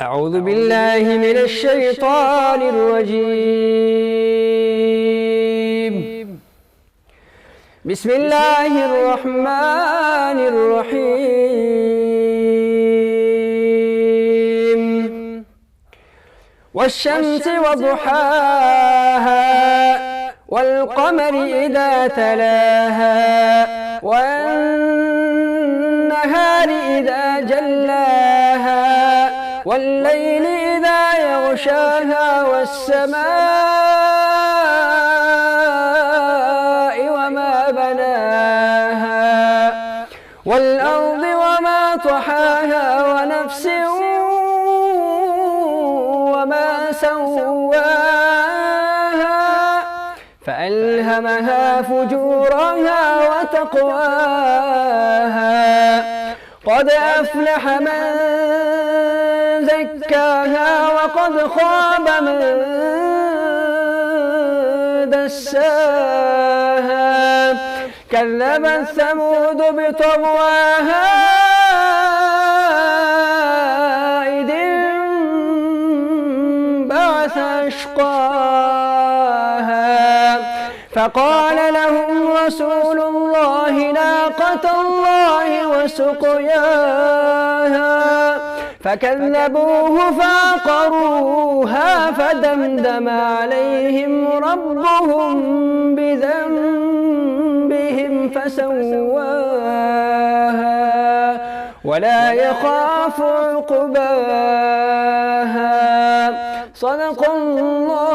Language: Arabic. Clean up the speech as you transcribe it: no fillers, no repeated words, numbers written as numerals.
أعوذ بالله من الشيطان الرجيم. بسم الله الرحمن الرحيم. والشمس وضحاها والقمر إذا تلاها والنهار إذا جلاها والليل إذا يغشاها والسماء وما بناها والأرض وما طحاها ونفس وما سواها فألهمها فجورها وتقواها قد أفلح من زكاها وقد خاب من دساها كذبت ثمود بطغواها إذ انبعث أشقاها فقال لهم رسول الله ناقة الله وسقياها فكذبوه فعقروها فدمدم عليهم ربهم بذنبهم فسواها ولا يخاف عقباها. صدق الله